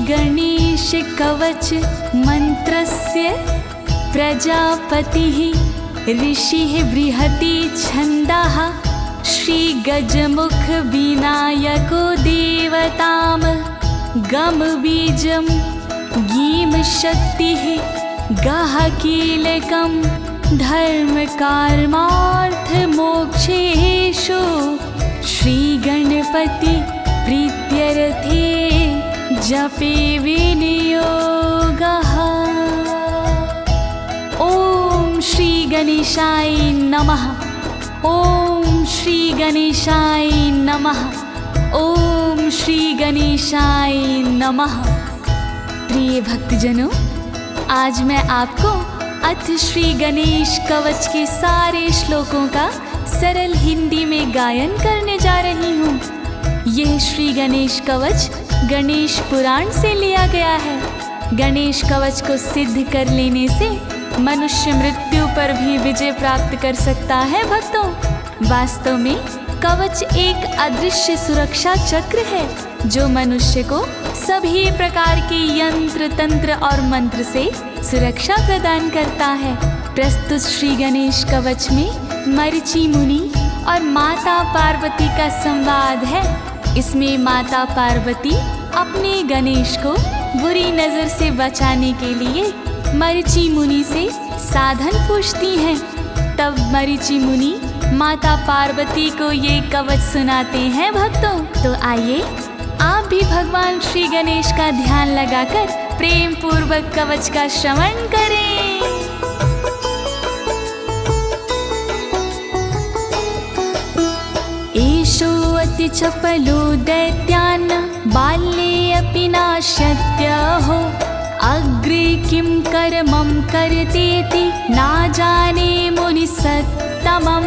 गणेश कवच मंत्रस्य प्रजापतिः ऋषिः बृहति छन्दः श्री गजमुख विनायको देवताम गम बीजम गीम शक्तिः गह कीलकम धर्म कर्मार्थ मोक्षेषु श्री गणपति प्रीत्यर्थे जपे विनियोगः। ओम श्री गणेशाय नमः। ओम श्री गणेशाय नमः। ओम श्री गणेशाय नमः। प्रिय भक्तजनों, आज मैं आपको अथ श्री गणेश कवच के सारे श्लोकों का सरल हिंदी में गायन करने जा रही हूँ। यह श्री गणेश कवच गणेश पुराण से लिया गया है। गणेश कवच को सिद्ध कर लेने से मनुष्य मृत्यु पर भी विजय प्राप्त कर सकता है। भक्तों, वास्तव में कवच एक अदृश्य सुरक्षा चक्र है जो मनुष्य को सभी प्रकार के यंत्र तंत्र और मंत्र से सुरक्षा प्रदान करता है। प्रस्तुत श्री गणेश कवच में मरीचि मुनि और माता पार्वती का संवाद है। इसमें माता पार्वती अपने गणेश को बुरी नजर से बचाने के लिए मरीचि मुनि से साधन पूछती हैं। तब मरीचि मुनि माता पार्वती को ये कवच सुनाते हैं। भक्तों, तो आइए आप भी भगवान श्री गणेश का ध्यान लगाकर प्रेम पूर्वक कवच का श्रवण करें। एषो अति चपलो दैत्यान् बाल्ये अपि नाश्यत्यहो अग्रे किं कर्मं करतेति ना जाने मुनिसत्तमं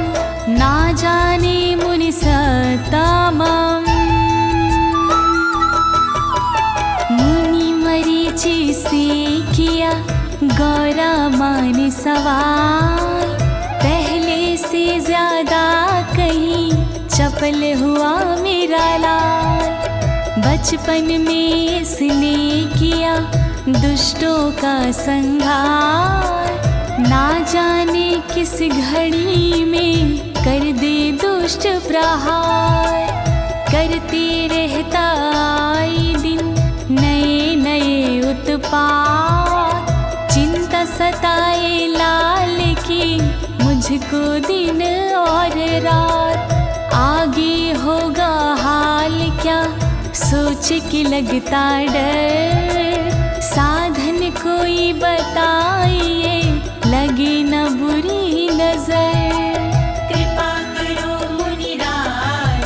ना जाने मुनिसत्तमम्। मुनि मरीचि से किया गौरमान सवाल, पहले से ज्यादा कहीं चपल हुआ मेरा लाल। बचपन में इसने किया दुष्टों का संहार, ना जाने किस घड़ी में कर दे दुष्ट प्रहार। करते रहता आए दिन नए नए उत्पात, चिंता सताए लाल की मुझको दिन और रात। आगे होगा हाल क्या सोच के लगता डर, साधन कोई बताइए लगे न बुरी नजर। कृपा करो मुनिराज,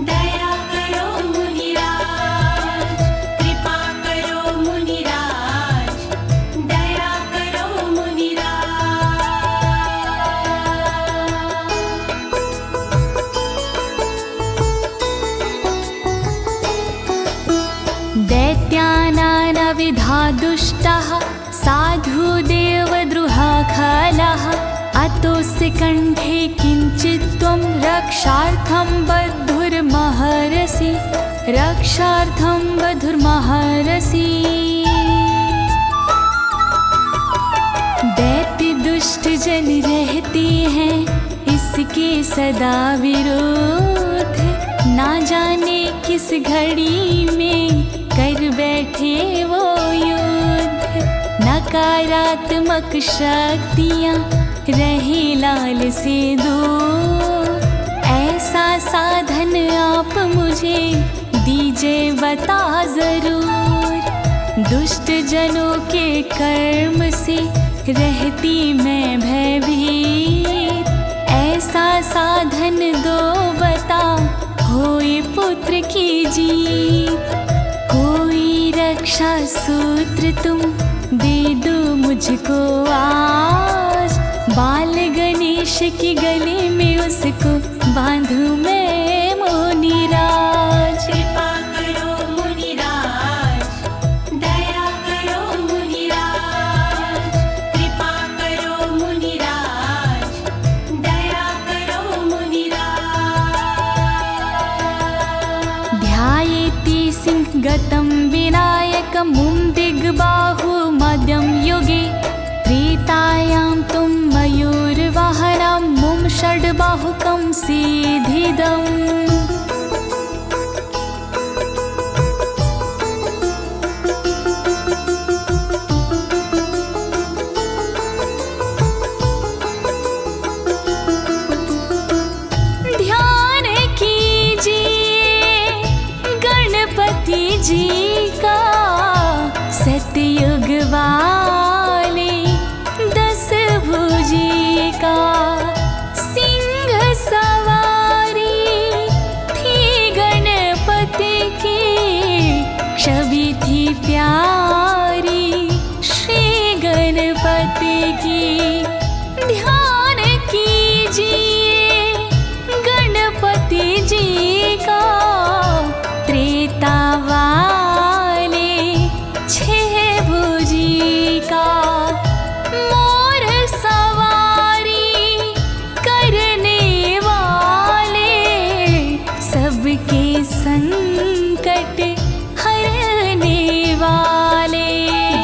दया करो मुनिराज। कृपा करो मुनिराज, दया करो मुनिराज। दैत्यानानविधा दुष्टः साधु देवद्रुहा खलः, अतोऽस्य कण्ठे किञ्चित् त्वं रक्षार्थं बद्धुर्महर्षि, रक्षार्थं बद्धुर्महर्षि। दैत्य दुष्ट जन रहते हैं इसके सदा विरोध, ना जाने किस घड़ी में कर बैठे वो युद्ध। नकारात्मक शक्तियाँ रहे लाल से दूर, ऐसा साधन आप मुझे दीजिए बता जरूर। दुष्ट जनों के कर्म से रहती मैं भयभीत, ऐसा साधन दो बता होए पुत्र की जीत। कोई रक्षा सूत्र तुम दे दो मुझको आज, बाल गणेश के गले में उसको बांधूं मैं मुनिराज। कृपा करो मुनिराज, दया करो मुनिराज। कृपा करो मुनिराज, दया करो मुनिराज। ध्यायेति सिंहगतं विनायक मुं दिग्बाहु मध्यं युगे त्रेतायां तुं मयूरवाहनं मुं षड्बाहुकं सीधिदम् जी का सतयुग वाले 10 भुजी का सिंह सवारी थी गणपति की छवि थी प्यारी श्री गणपति की ध्यान कीजिए गणपति जी का त्रेता वाले 6 भुजी का मोर सवारी करने वाले सबके संकट हरने वाले।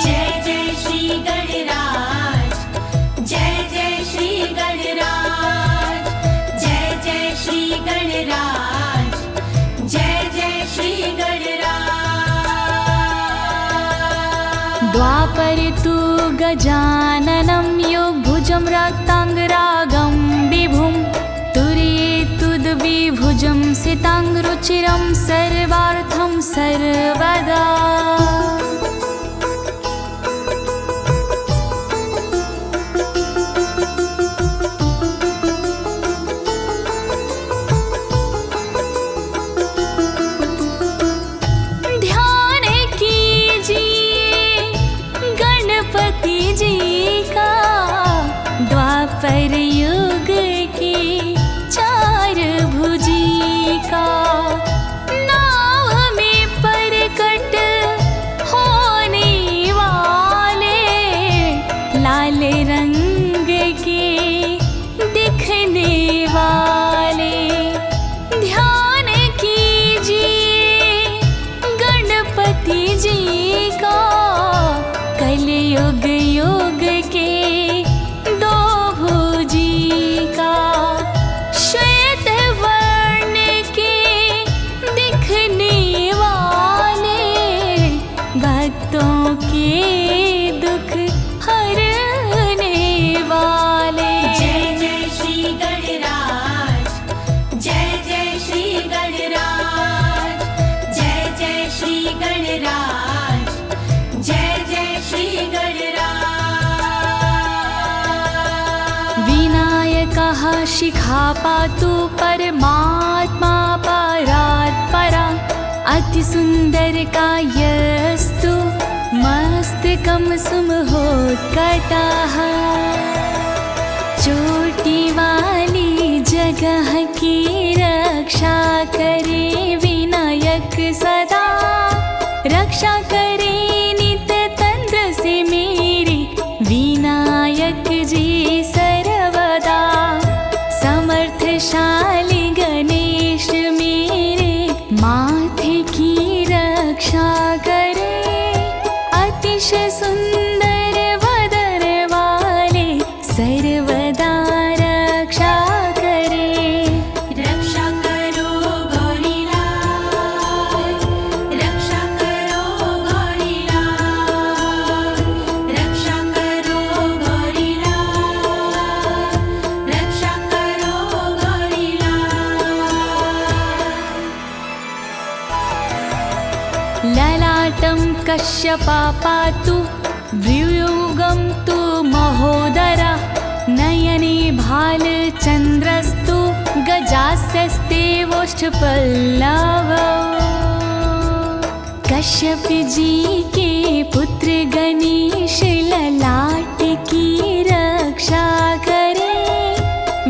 जय जय श्री गणराज, जय जय श्री गणराज, जय जय श्री गणराज, जय जय श्री गणराज। द्वापर तु गजाननं योगभुजं रक्ताङ्गरागं विभुं तुरीतुद्विभुजं सिताङ्गरुचिरं सर्वार्थं सर्वदा। द्वापर युग की 4 भुजी का नाव में प्रकट होने वाले लाल रंग के दिखने वाले। ध्यान कीजिए गणपति जी का कलयुग युग के 2 भुजी का श्वेत वर्ण के दिखने वाले भक्तों के दुख हरने वाले। जय जय श्री गणराज, जय जय श्री गणराज, जय जय श्री गणराज, जय जय श्री गणराज। विनायकः शिखा पातु परमात्मा परात्परा अतिसुन्दर कायस्तु मस्तकं सुमहोत्कटः। चोटी वाली जगह की रक्षा करे विनायक सदा, रक्षा करे नित्य तंत्र से मेरी विनायक जी सर्वदा। समर्थशाली गणेश मेरे माथे की रक्षा करे, अतिशय सुंदर वदन वाले सर्वदा रक्षा करे। रक्षा करो गौरीलाल, रक्षा करो गौरीलाल, रक्षा करो गौरीलाल, रक्षा करो गौरीलाल। ललाटं कश्यपा पातु व्यूयुगं तु महोदरा, नयने भालचन्द्रस्तु गजास्यस्ते वोष्ठपल्लवौ। कश्यप जी के पुत्र गणेश ललाट की रक्षा करे,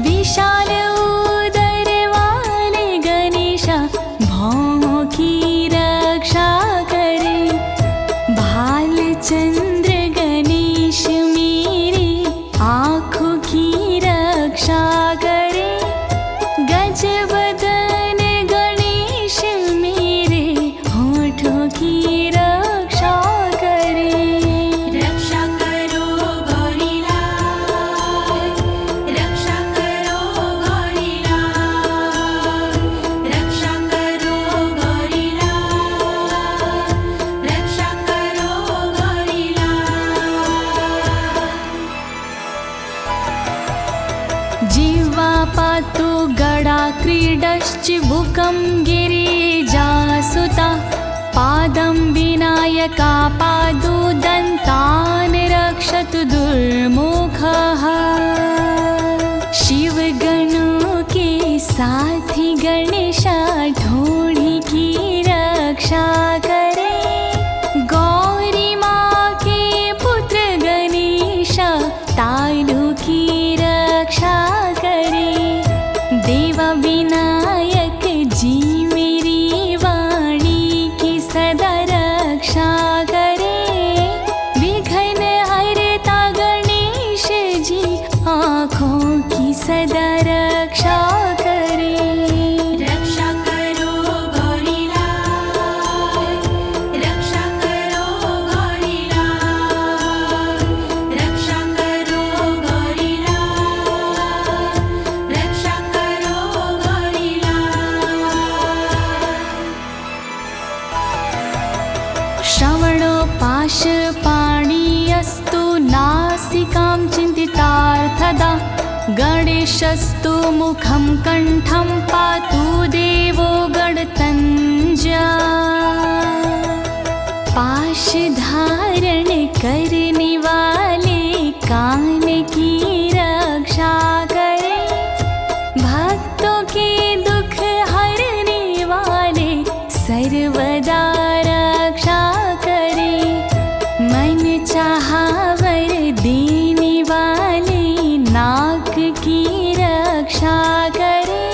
विशाल उदर वाले गणेशा भौं की रक्षा करे। भालचंद्र गणेश मेरे आँखों की रक्षा करे, गजवदन गणेश मेरे होठों की रक्षा क्रीडश्चिबुकं गिरिजासुता पादं विनायकापादो दन्तान् रक्षतु दुर्मुखः। शिवगणों के साथी गणेशा ढोढ़ी की रक्षा करे। गौरी माँ के पुत्र गणेशा तालू की रक्षा करे। देवा विनायक जी मेरी वाणी की सदा रक्षा करे। विघ्न हरता गणेश जी आँखों की सदा रक्षा करे। रक्षा करो गौरी लाल, रक्षा करो गौरी लाल, रक्षा करो गौरी लाल, रक्षा करो गौरी लाल। श्रवणोपाशपाणियस्तु नासिकां चिन्तितार्थदा गणेशस्तु मुखं कण्ठं पातु देवो गणतञ्जा। पाश धारण करने वाले कान की रक्षा करे। भक्तों के दुख हरने वाले सर्वदा रक्षा करे। मन चाहा वर देने वाले नाक की रक्षा करे।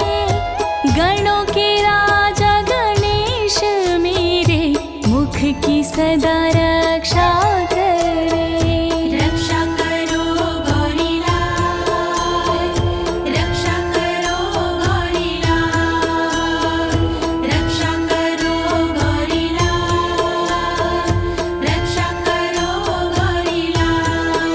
गणों के राजा गणेश मेरे मुख की सदा रक्षा करे। रक्षा करो गौरी लाल, रक्षा करो गौरी लाल, रक्षा करो गौरी लाल, रक्षा करो गौरी लाल।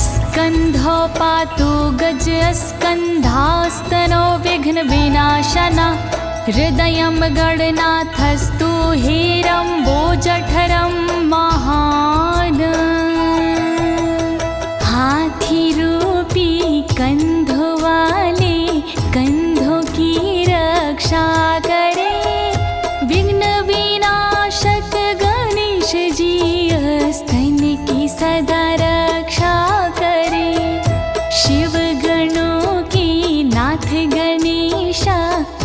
स्कन्धो पातु गज स्कन्धास्तनो विघ्न विनाशना। हृदयं गणनाथस्तु हेरम्बोजठरं महान्। हाथी रूपी कंधों वाले कंधों की रक्षा करे। विघ्न विनाशक गणेश जी स्तन की सदा रक्षा करे। शिव गणों की नाथ गणेशा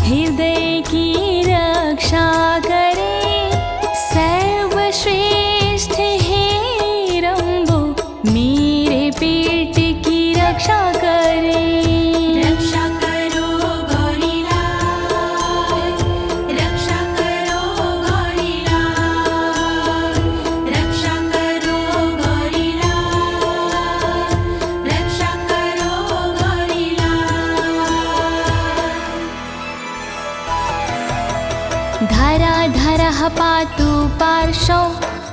हृदय की रक्षा करे। सर्वश्रेष्ठ हेरम्बो मेरे पेट की रक्षा करे। रक्षा करो गौरी लाल, रक्षा करो गौरी लाल, रक्षा करो गौरी लाल, रक्षा करो गौरी लाल। धराधरः पातु पार्श्वौ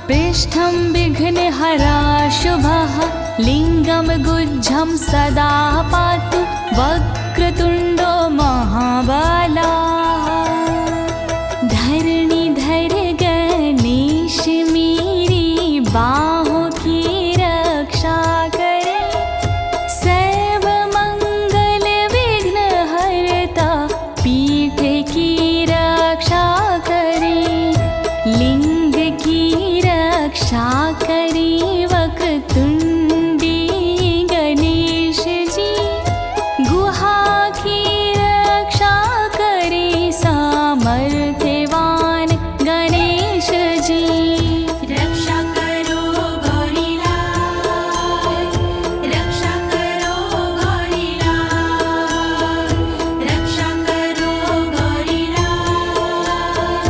पृष्ठं विघ्नहरा शुभः। लिङ्गं गुज्झं सदा पातु वक्रतुण्डो महाबला। धरणीधर गणेश मेरी बाहों की रक्षा करे। सर्वमंगल विघ्न हरता पीठ की रक्षा करे। लिंग की रक्षा करे वक्रतुंडी गणेश जी। गुहा की रक्षा करे सामर्थ्यवान गणेश जी। रक्षा करो गौरी लाल, रक्षा करो गौरी लाल, रक्षा करो गौरी लाल,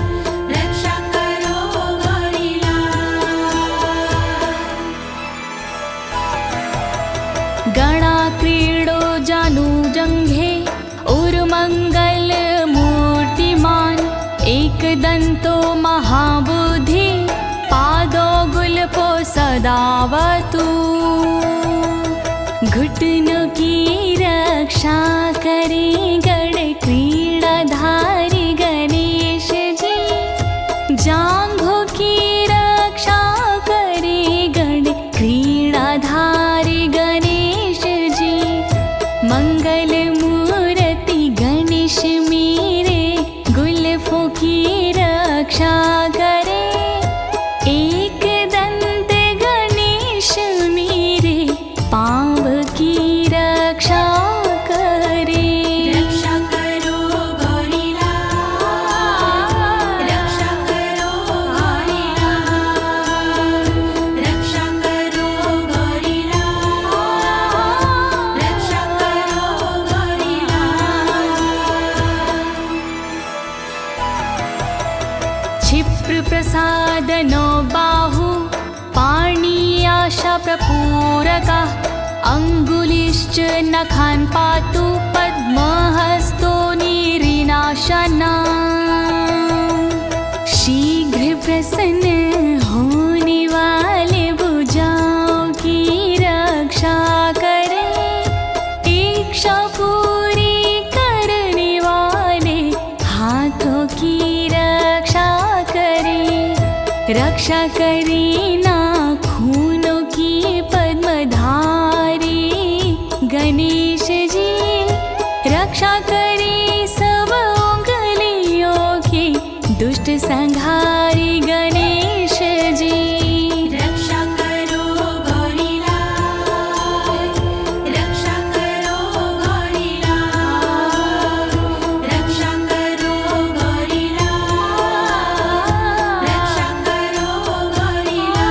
रक्षा करो गौरी लाल। गणा क्रीडो जानु जंघे उर्मंगल मूर्तिमान। एकदंतो महाबुद्धि पादो गुल्फो सदावतु। घुटनों की रक्षा करे गण क्रीड़ाधारी गणेश जी। जांघों की रक्षा करे गण क्रीड़ाधारी गणेश जी। पूरकः अङ्गुलिश्च नखान् पातु पद्महस्तो निरिनाशना शीघ्र प्रसन्न होने वाले भुजाओं की रक्षा करे इच्छा पूरी करने वाले हाथों की रक्षा करे नाखूनों की पद्मधारी गणेश जी रक्षा करे सब उंगलियों की दुष्ट संहारी गणेश जी रक्षा करो गौरीलाल रक्षा करो गौरीलाल रक्षा करो गौरीलाल रक्षा करो गौरीलाल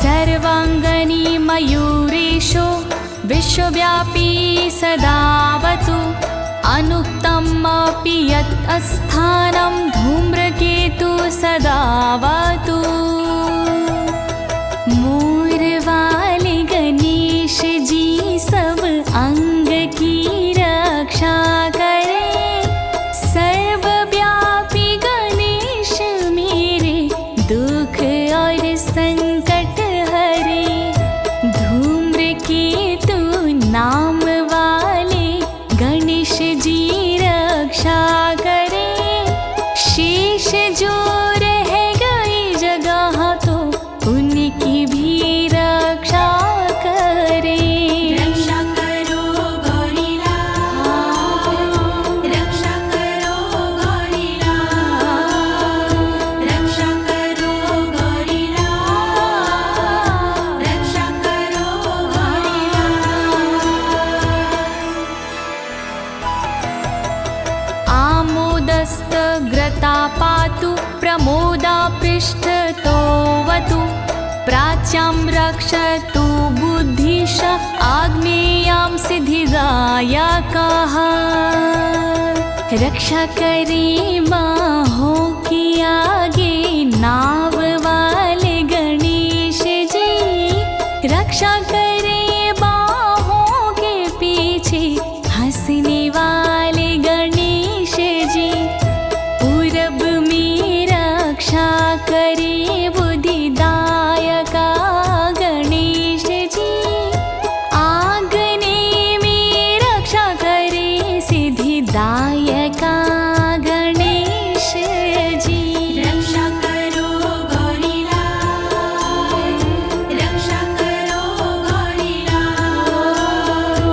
सर्वांगनी मयूरेशो विश्वव्यापी सदावतु अनुक्तमपि यत् अस्थानं धूम्रकेतु सदावतु मोरवाले गणेश जी सब अंग की रक्षा करे सर्वव्यापी गणेश मेरे दुख और संकट हरे धूम्रकेतु नाम वाले गणेश जी रक्षा करे शेष जो रह गई जगह तो उनकी भी रक्षा करे रक्षा करो गौरीलाल रक्षा करो गौरीलाल रक्षा करो गौरीलाल रक्षा करो गौरीलाल आमोदस्तग्रता पातु प्रमोदा पृष्ठतोवतु प्राच्यां रक्षतु बुद्धिश आग्नेयां सिद्धिदायकः रक्षा करे बाहों के आगे नाव वाले गणेश जी रक्षा करे बाहों के पीछे हंसने वाले गणेश जी पूरब में रक्षा करे बुद्धिदायका गणेश जी आग्ने में रक्षा करे सिद्धिदायका गणेश जी रक्षा करो गौरीलाल रक्षा करो गौरीलाल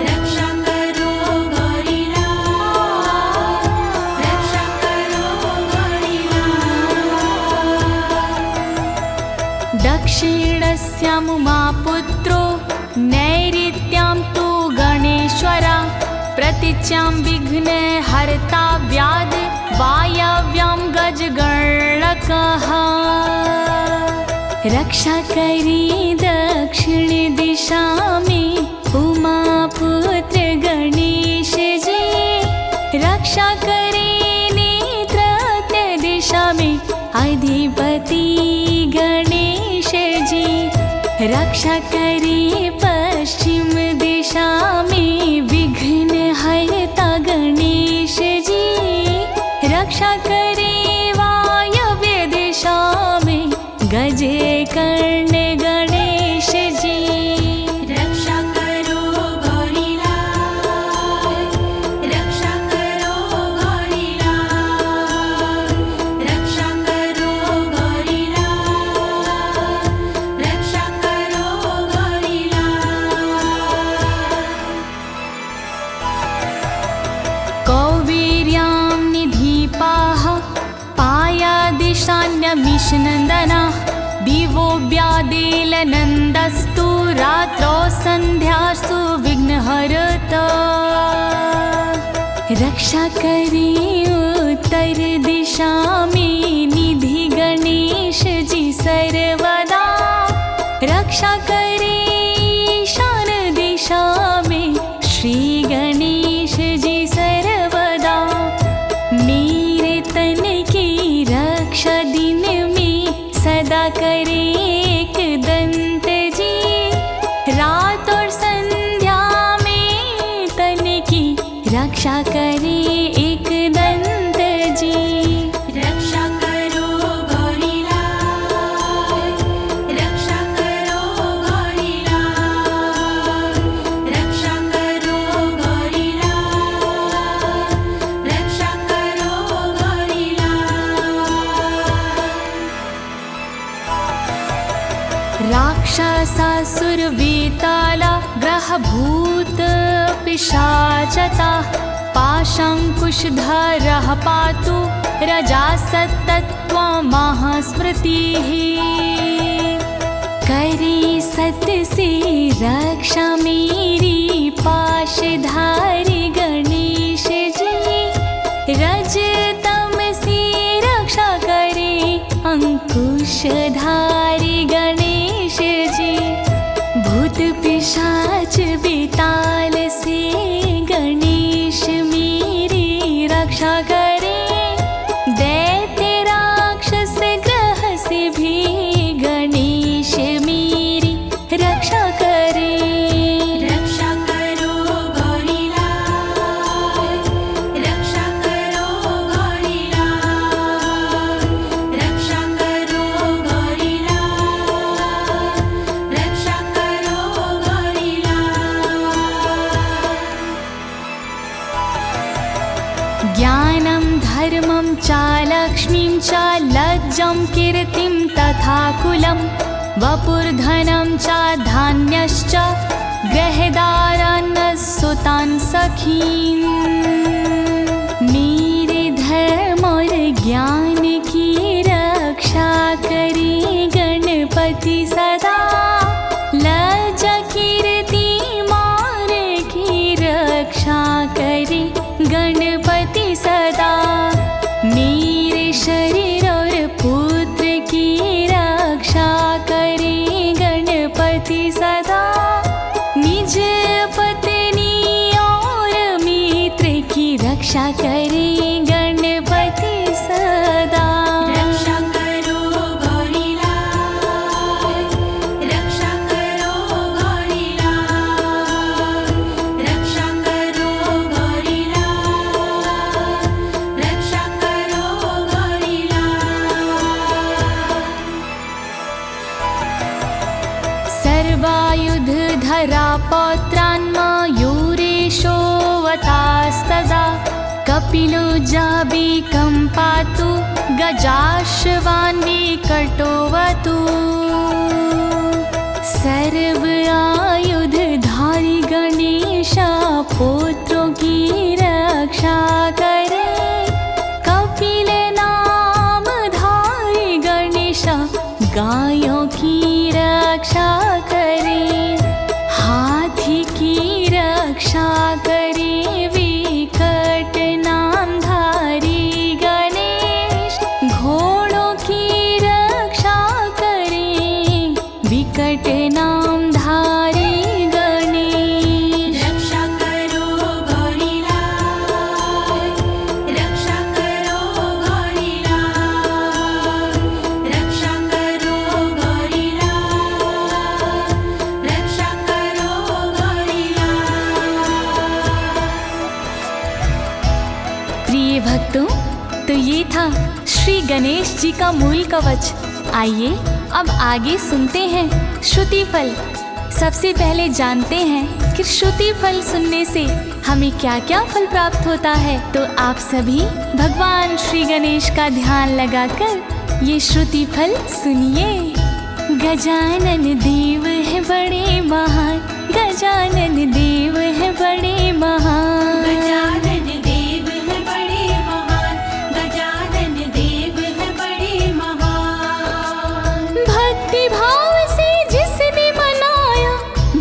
रक्षा करो गौरीलाल रक्षा करो गौरीलाल दक्षिणस्यां उमापुत्रो नैऋत्यां तु गणेश्वरा प्रतीच्यां विघ्नहर्ता व्याध वायव्यां गजगणकः रक्षा करे दक्षिण दिशा में उमापुत्र गणेश जी रक्षा करे नेत्रत्य दिशा में अधिपति गणेश जी रक्षा करे पश्चिम दिशा में विघ्नहर्ता गणेश जी रक्षा करे वायव्य दिशा में गजकर्ण गणेश जी रक्षा करो गौरीलाल रक्षा करो गौरीलाल रक्षा करो गौरीलाल रक्षा करो गौरीलाल कौवीर्यां निधिपाः पायादिशान्यमिषनन्दना दिवो व्यादेलनन्दस्तु रात्रौ सन्ध्यासु विघ्नहरता रक्षा करे उत्तर दिशा में निधि गणेश जी सर्वदा रक्षा करे ईशान दिशा में श्री गणेश जी सर्वदा मेरे तन की रक्षा दिन महासासुरवेताला ग्रहभूत पिशाचता पाशाङ्कुशधरः पातु रजासत्तत्त्वमहास्मृतिः करे सत्य से रक्षा मेरी पाशधारी गणेश जी रजतम से रक्षा करे अंकुशधारी गणेश जी भूत पिशाच बेताल से गणेश मेरी रक्षा करे दैत्य राक्षस ग्रह से भी गणेश मेरी रक्षा करे रक्षा करो गौरीलाल रक्षा करो गौरीलाल रक्षा करो गौरीलाल रक्षा करो गौरीलाल ज्ञानं धर्मं च लक्ष्मीं च लज्जं कीर्तिं तथा कुलं वपुर्धनं च धान्यश्च गृहदारान् सुतान् सखीन् मेरे धर्म और ज्ञान की रक्षा करे गणपति सदा लज्जा कीर्ति मार की रक्षा करे गणपति सदा मेरे शरीर और पुत्र की रक्षा करे गणपति सदा निज पत्नी और मित्र की रक्षा करे गणपति सदा रक्षा करो गौरीलाल रक्षा करो गौरीलाल रक्षा करो गौरीलाल रक्षा करो गौरीलाल सर्वायुधधरा पौत्रान् मयूरेशोऽवतास्तदा कपिलो जाबिकं पातु गजाश्वान्विकटोऽवतु सर्व आयुधधारी गणेश पुत्रों की रक्षा करे कपिल नाम धारी गणेश गायों की रक्षा करे हाथी की रक्षा करे विकट नामधारी गणेश घोड़ों की रक्षा करे विकट नामधारी गणेश रक्षा करो गौरीलाल रक्षा करो गौरीलाल रक्षा करो गौरीलाल रक्षा करो गौरीलाल प्रिय भक्तों, तो ये था श्री गणेश जी का मूल कवच। आइए अब आगे सुनते हैं श्रुति फल। सबसे पहले जानते हैं कि श्रुति फल सुनने से हमें क्या क्या फल प्राप्त होता है। तो आप सभी भगवान श्री गणेश का ध्यान लगाकर ये श्रुति फल सुनिए। गजानन देव है बड़े महान, गजानन देव है बड़े महान, गजानन देव है बड़े महान गजानन देव है बड़े महान भक्ति भाव से जिसने मनाया,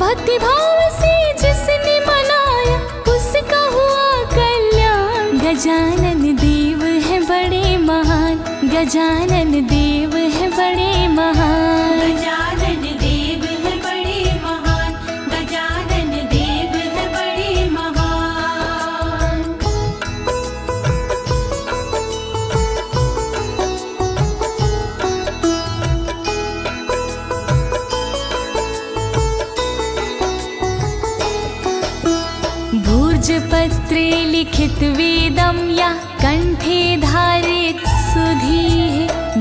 भक्ति भाव से जिसने मनाया उसका हुआ कल्याण। गजानन देव है बड़े महान, गजानन देव है बड़े महान, गजानन देव है बड़े महान गजानन देव है बड़े महान भूर्जपत्रे लिखित वेदं या कंठे धारित सुधीः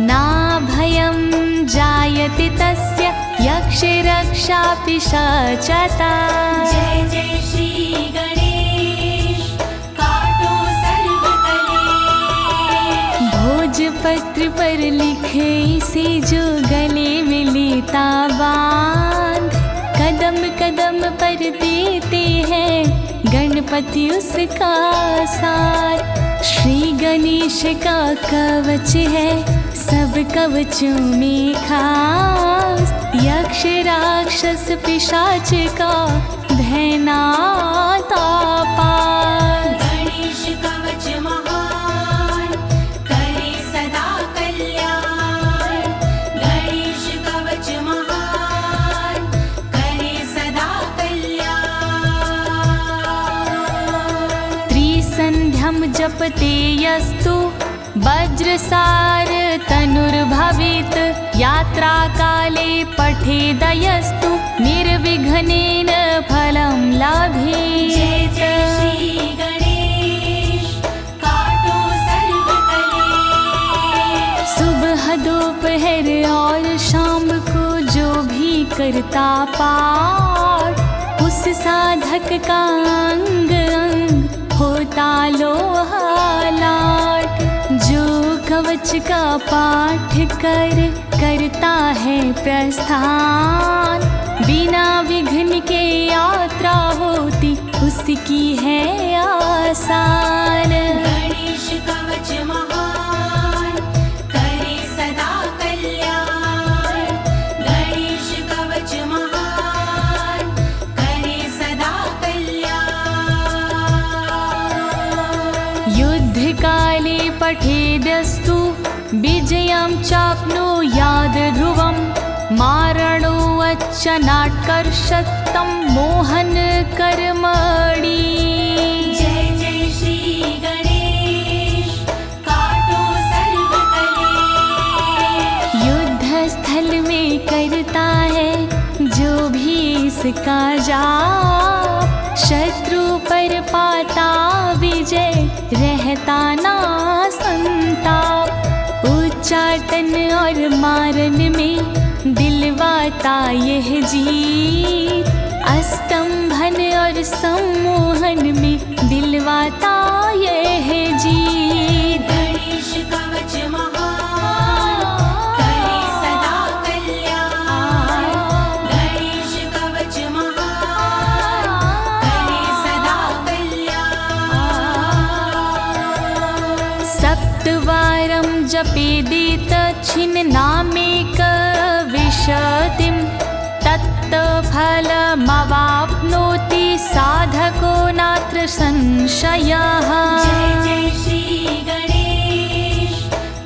नाभयं जायते तस्य यक्षरक्षा पिशाचता। जय जय श्री गणेश काटो सर्वकलेश भोजपत्र पर लिखे से जो गले में लेता बाण कदम कदम पर देते हैं गणपति उसका साथ। श्री गणेश का कवच है सब कवचों में खास। यक्ष राक्षस पिशाच का भय नाता पार। गणेश कवच महान करे सदा कल्याण। गणेश कवच महान करे सदा कल्याण। त्रिसन्ध्यं जपते यस्तु वज्रसार तनुर्भवेत्। यात्रा काले पठेदयस्तु निर्विघ्नेन फलं लभेत्। जय जय श्री गणेश काटो सर्व कलेश। सुबह दोपहर और शाम को जो भी करता पाठ, उस साधक का अंग अंग होता लोहालाट। जो कवच का पाठ करता है प्रस्थान, बिना विघ्न के यात्रा होती उसकी है आसान। गणेश कवच महान करे सदा कल्याण। गणेश कवच महान करे सदा कल्याण। युद्ध काले पठेदस्तु विजयं चाप्नुयात् ध्रुवम्। मारणोच्च नाट्कर्षतं मोहन कर्मणि। जय जय श्री गणेश काटो सर्व कलेश। युद्ध स्थल में करता है जो भी इसका जाप, शत्रु पर पाता विजय रहता ना संताप। उच्चाटन और मारन में दिलवाता यह जीत, अस्तंभन और सम्मोहन में दिलवाता यह जीत। गणेश कवच महान करे सदा कल्याण। गणेश कवच महान करे सदा कल्याण। सप्तवारं जपेदेत छिन्नामेक विशतिं। तत्फलमवाप्नोति साधको नात्र संशयः। जय जय श्री गणेश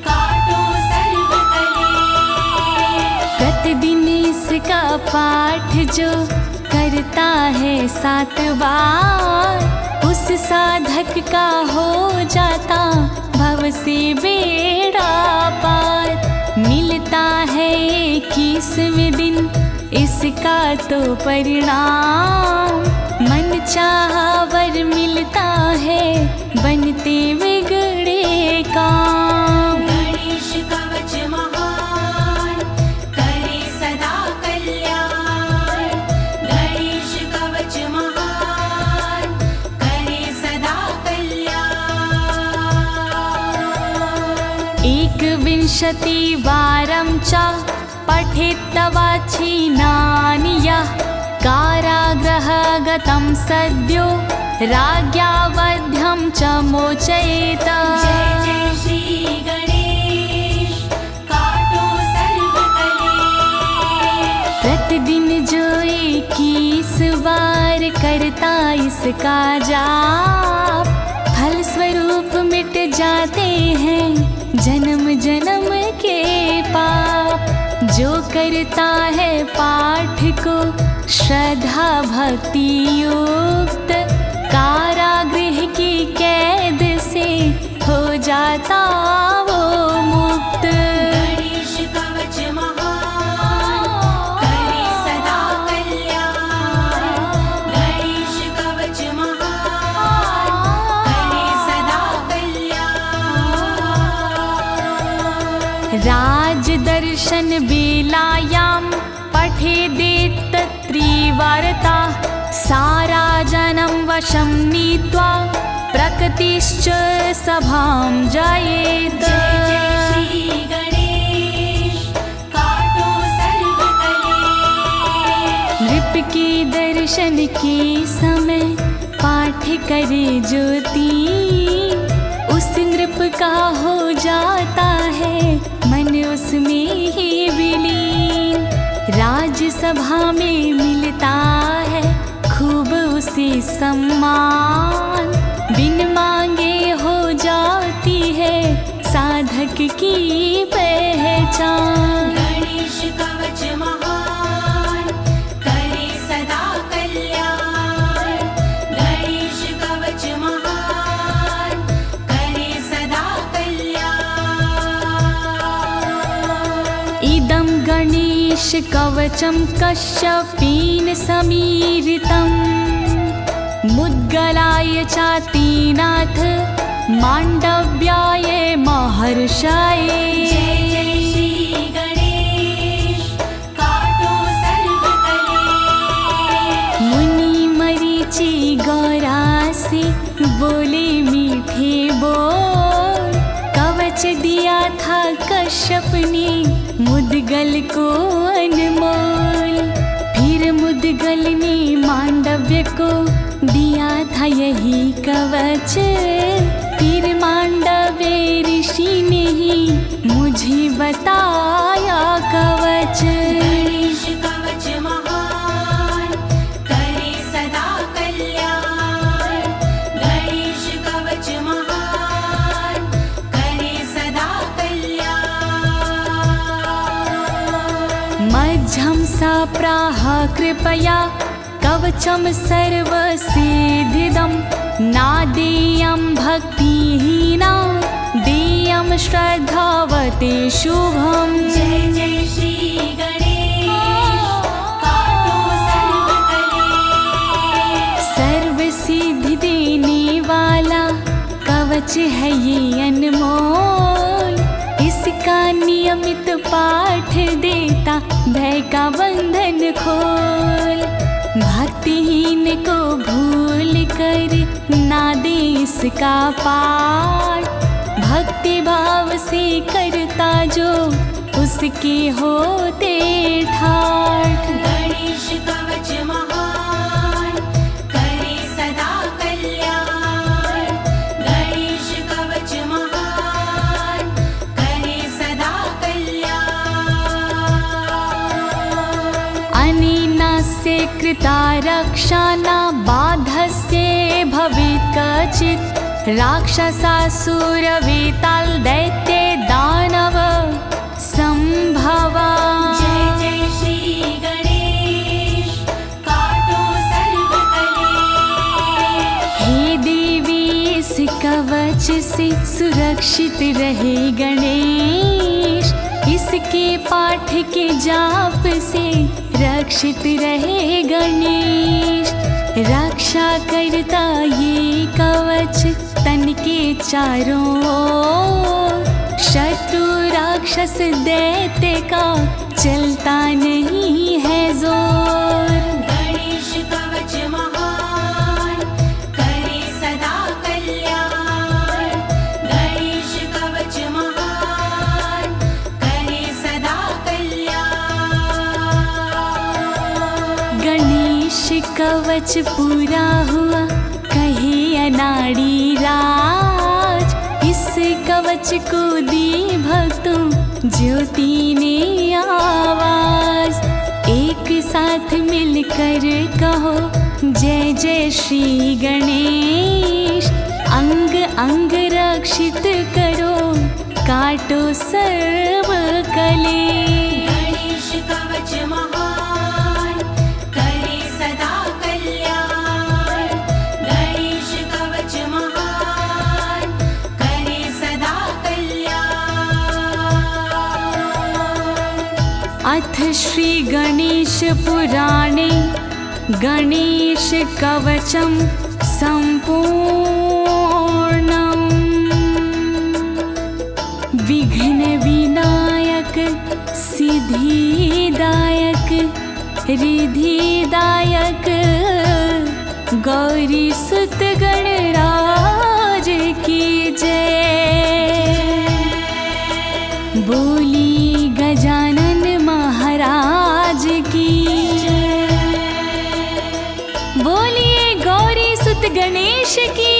काटो सर्व कलेश। प्रतिदिन इसका पाठ जो करता है 7 बार, उस साधक का हो जाता भव से बेड़ा पार। मिलता है 21वें दिन इसका तो परिणाम। मन चाहा वर मिलता है बनते बिगड़े काम। गणेश कवच महान करे सदा कल्याण। गणेश कवच महान करे सदा कल्याण। 21वारं च पठेत्तवाचिनानि यः। कारागृहगतं सद्यो राज्ञा वध्यं च मोचयेत। जय जय श्री गणेश काटो सर्व कलेश। प्रतिदिन जो 21 बार करता इसका जाप, फल स्वरूप मिट जाते हैं जन्म जन्म के पाप। जो करता है पाठ को श्रद्धा भक्ति युक्त, कारागृह की कैद से हो जाता वो मुक्त। गणेश कवच महान करे सदा कल्याण। गणेश कवच महान करे सदा कल्याण। राज दर्शन बेलायां पठेदेत त्रिवारता। सारा जनं वशं नीत्वा प्रकृतिश्च सभां जयेत्। जय जय श्री गणेश काटो सर्व कलेश। नृप की प्रवचन के समय पाठ करे ज्योति, उस नृप का हो जाता है मन उसमें ही विलीन। राजसभा में मिलता है खूब उसे सम्मान, बिन मांगे हो जाती है साधक की पहचान। गणेश कवच महान करे सदा कल्याण, गणेश कवच महान करे सदा कल्याण। इदं गणेश कवचं कश्यपेन समीरितं, मुद्गलाय चातिनाथ माण्डव्याय महर्षये। जय जय श्री गणेश काटो सर्व कलेश। मुनि मरीचि गौरा से बोले मीठे बोल, कवच दिया था कश्यप ने मुद्गल को अनमोल। फिर मुद्गल ने मांडव्य को दिया था यही कवच, फिर मांडव्य ऋषि ने ही मुझे बताया कवच। गणेश कवच महान करे सदा कल्याण, गणेश कवच महान करे सदा कल्याण। मध्यम सा प्राह कृपया कवचं सर्वसिद्धिदं, नादेयं भक्तिहीना देयं श्रद्धावते शुभम्। जय जय श्री गणेश काटो सर्व कलेश। सर्व सिद्धि देने वाला कवच है ये अनमोल, इसका नियमित पाठ देता भय का बंधन खोल। भक्तिहीन को भूल कर ना दे इसका पाठ, भक्ति भाव से करता जो उसके होते ठाठ। गणेश कवच महान करे सदा कल्याण, गणेश कवच महान करे सदा कल्याण। अनेनास्य कृता रक्षा न बाधस्य भवेत् कचित्, राक्षसासुरवेताल दैत्य दानव संभवा। जय जय श्री गणेश काटो सर्व कलेश। हे देवी इस कवच से सुरक्षित रहे गणेश, इसके पाठ के जाप से रक्षित रहे गणेश। रक्षा करता ये कवच तन के चारों ओर, शत्रु राक्षस दैत्य का चलता नहीं है जोर। गणेश कवच महान करे सदा कल्याण, गणेश कवच महान करे सदा कल्याण। गणेश कवच पूरा हुआ कहे अनाड़ी राज, इस कवच को दी भक्तों ज्योति ने आवाज। एक साथ मिलकर कहो जय जय श्री गणेश, अंग अंग रक्षित करो काटो सर्व कलेश। गणेश कवच महान करे सदा कल्याण, गणेश कवच महान करे सदा कल्याण। अथ श्री गणेश पुराणे गणेश कवचं सम्पूर्णम्। विघ्न विनायक सिद्धिदायक रिधिदायक गौरी सुत गणराज की जय। बोली गजानन महाराज की जय। बोलिए गौरी सुत गणेश की